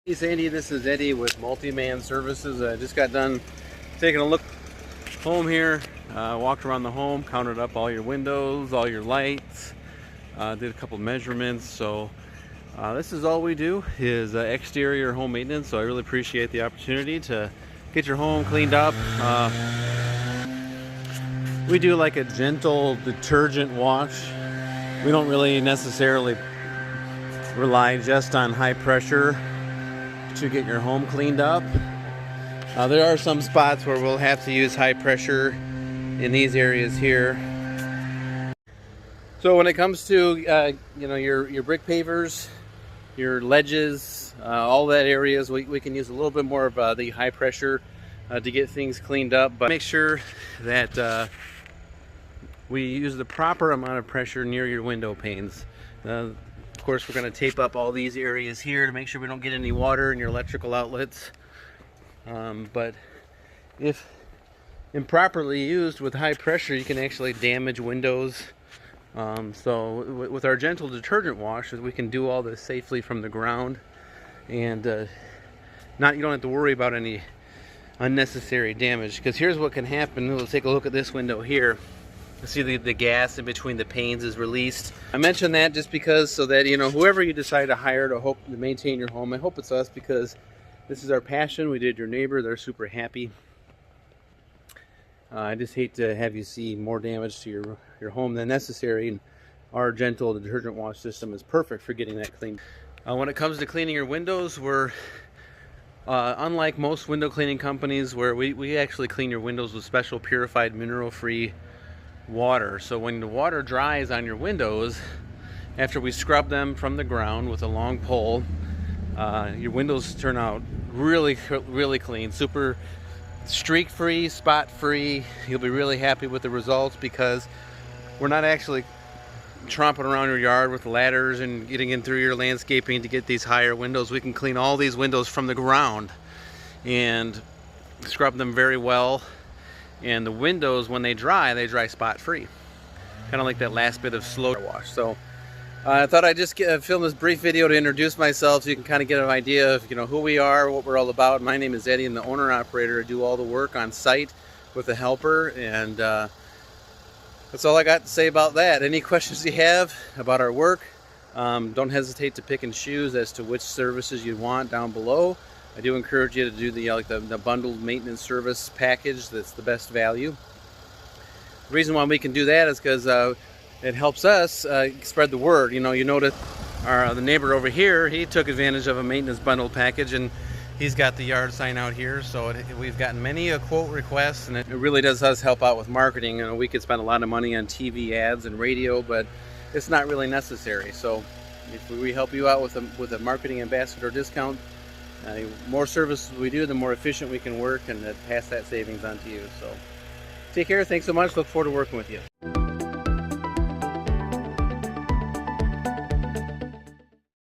Hey Sandy, this is Eddie with Multi-Man Services. I just got done taking a look home here, walked around the home, counted up all your windows, all your lights, did a couple measurements. So this is all we do is exterior home maintenance. So I really appreciate the opportunity to get your home cleaned up. We do like a gentle detergent wash. We don't really necessarily rely just on high pressure to get your home cleaned up. There are some spots where we'll have to use high pressure in these areas here. So when it comes to your brick pavers, your ledges, all that areas, we can use a little bit more of the high pressure to get things cleaned up, but make sure that we use the proper amount of pressure near your window panes. Of course, we're going to tape up all these areas here to make sure we don't get any water in your electrical outlets. But if improperly used with high pressure, you can actually damage windows. So with our gentle detergent wash, we can do all this safely from the ground, and you don't have to worry about any unnecessary damage. Because here's what can happen. We'll take a look at this window here. See the gas in between the panes is released. I mention that just because so that whoever you decide to hire to maintain your home, I hope it's us, because this is our passion. We did your neighbor, they're super happy. I just hate to have you see more damage to your home than necessary, and our gentle detergent wash system is perfect for getting that cleaned. When it comes to cleaning your windows, we're unlike most window cleaning companies, where we actually clean your windows with special purified mineral-free water. So when the water dries on your windows, after we scrub them from the ground with a long pole, your windows turn out really clean, super streak free, spot free. You'll be really happy with the results, because we're not actually tromping around your yard with ladders and getting in through your landscaping to get these higher windows. We can clean all these windows from the ground and scrub them very well. And the windows, when they dry spot free, kind of like that last bit of slow wash. So I thought I'd just film this brief video to introduce myself, so you can kind of get an idea of who we are, what we're all about. My name is Eddie. I'm the owner operator. I do all the work on site with a helper, and that's all I got to say about that. Any questions you have about our work, don't hesitate to pick and choose as to which services you want down below. I do encourage you to do the bundled maintenance service package. That's the best value. The reason why we can do that is because it helps us spread the word. You notice the neighbor over here, he took advantage of a maintenance bundle package, and he's got the yard sign out here. So we've gotten many quote requests, and it really does us help out with marketing. We could spend a lot of money on TV ads and radio, but it's not really necessary. So if we help you out with a marketing ambassador discount, the more services we do, the more efficient we can work, and pass that savings on to you. So take care. Thanks so much. Look forward to working with you.